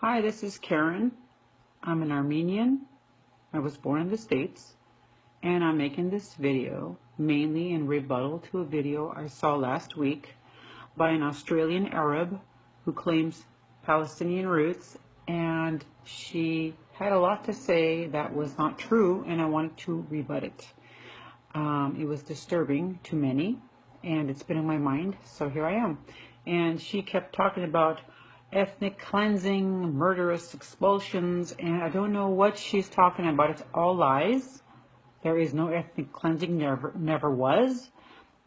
Hi, this is Karen. I'm an Armenian. I was born in the States, and I'm making this video mainly in rebuttal to a video I saw last week by an Australian Arab who claims Palestinian roots, and she had a lot to say that was not true, and I wanted to rebut it. It was disturbing to many, and it's been in my mind, so here I am. And she kept talking about ethnic cleansing, murderous expulsions, and I don't know what she's talking about. It's all lies. There is no ethnic cleansing, never was.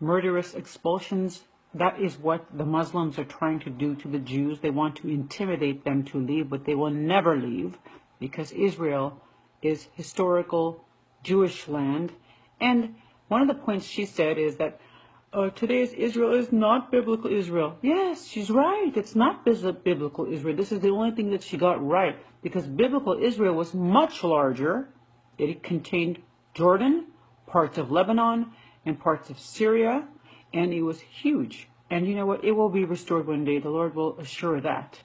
Murderous expulsions, that is what the Muslims are trying to do to the Jews. They want to intimidate them to leave, but they will never leave because Israel is historical Jewish land. And one of the points she said is that today's Israel is not biblical Israel. Yes, she's right. It's not biblical Israel. This is the only thing that she got right, because biblical Israel was much larger. It contained Jordan, parts of Lebanon, and parts of Syria, and it was huge. And you know what? It will be restored one day. The Lord will assure that.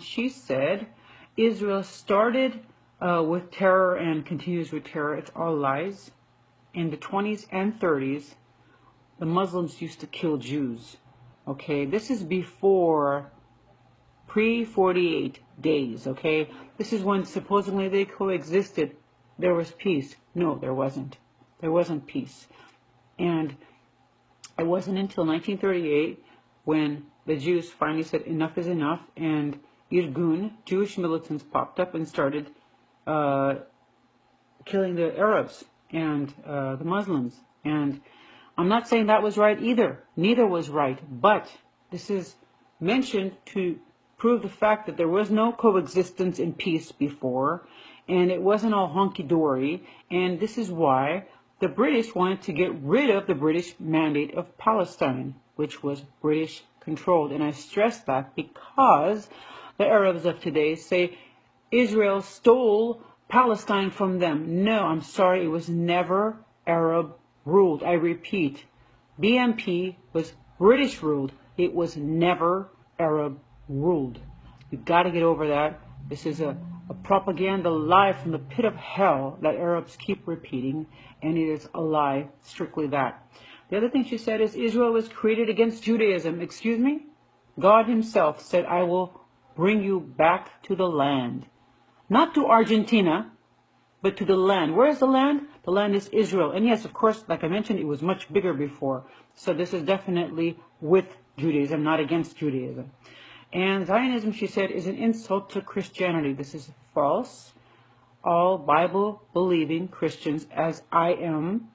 She said Israel started with terror and continues with terror. It's all lies. In the 20s and 30s, the Muslims used to kill Jews. Okay, this is before pre-48 days, okay? This is when supposedly they coexisted. There was peace. No, there wasn't. There wasn't peace. And it wasn't until 1938 when the Jews finally said enough is enough, and Irgun, Jewish militants, popped up and started killing the Arabs and the Muslims. And I'm not saying that was right either. Neither was right. But this is mentioned to prove the fact that there was no coexistence in peace before, and it wasn't all honky-dory. And this is why the British wanted to get rid of the British Mandate of Palestine, which was British controlled. And I stress that because the Arabs of today say Israel stole Palestine from them. No, I'm sorry, it was never Arab ruled. I repeat, BMP was British ruled. It was never Arab ruled. You got to get over that. This is a propaganda lie from the pit of hell that Arabs keep repeating, and it is a lie, strictly that. The other thing she said is Israel was created against Judaism. Excuse me? God himself said, I will bring you back to the land. Not to Argentina, but to the land. Where is the land? The land is Israel. And yes, of course, like I mentioned, it was much bigger before. So this is definitely with Judaism, not against Judaism. And Zionism, she said, is an insult to Christianity. This is false. All Bible-believing Christians, as I am,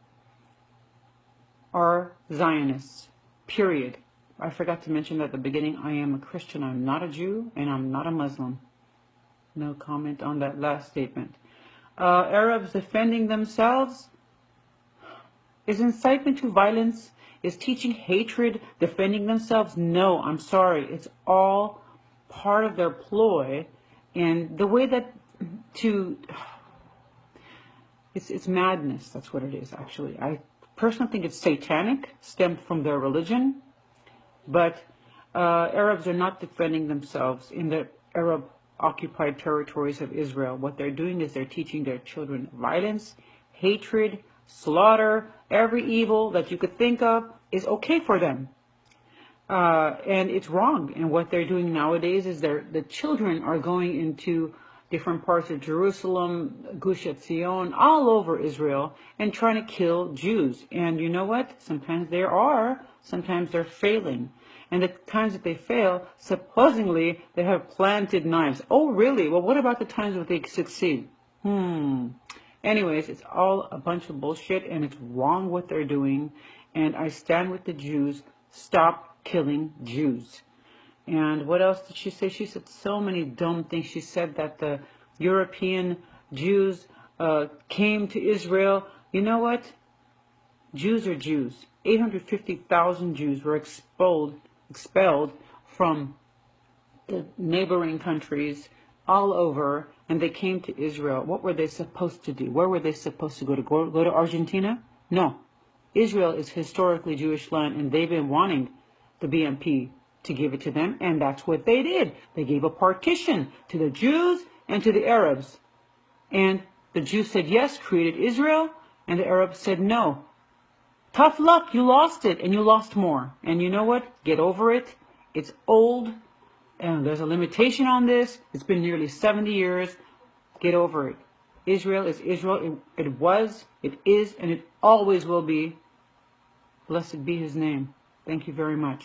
are Zionists. Period. I forgot to mention at the beginning, I am a Christian. I'm not a Jew, and I'm not a Muslim. No comment on that last statement. Arabs defending themselves is incitement to violence, is teaching hatred, defending themselves. No, I'm sorry. It's all part of their ploy, and the way that it's madness. That's what it is, actually. I personally think it's satanic, stemmed from their religion, but Arabs are not defending themselves in the Arab occupied territories of Israel. What they're doing is they're teaching their children violence, hatred, slaughter. Every evil that you could think of is okay for them. And it's wrong. And what they're doing nowadays is the children are going into different parts of Jerusalem, Gush Etzion, all over Israel, and trying to kill Jews. And you know what? Sometimes they are. Sometimes they're failing. And the times that they fail, supposedly they have planted knives. Oh, really? Well, what about the times that they succeed? Anyways, it's all a bunch of bullshit, and it's wrong what they're doing. And I stand with the Jews. Stop killing Jews. And what else did she say? She said so many dumb things. She said that the European Jews came to Israel. You know what? Jews are Jews. 850,000 Jews were expelled from the neighboring countries all over, and they came to Israel. What were they supposed to do? Where were they supposed to go? Go to Argentina? No. Israel is historically Jewish land, and they've been wanting the BMP to give it to them, and that's what they did. They gave a partition to the Jews and to the Arabs. And the Jews said yes, created Israel, and the Arabs said no. Tough luck, you lost it, and you lost more. And you know what? Get over it. It's old, and there's a limitation on this. It's been nearly 70 years. Get over it. Israel is Israel. It was, it is, and it always will be. Blessed be his name. Thank you very much.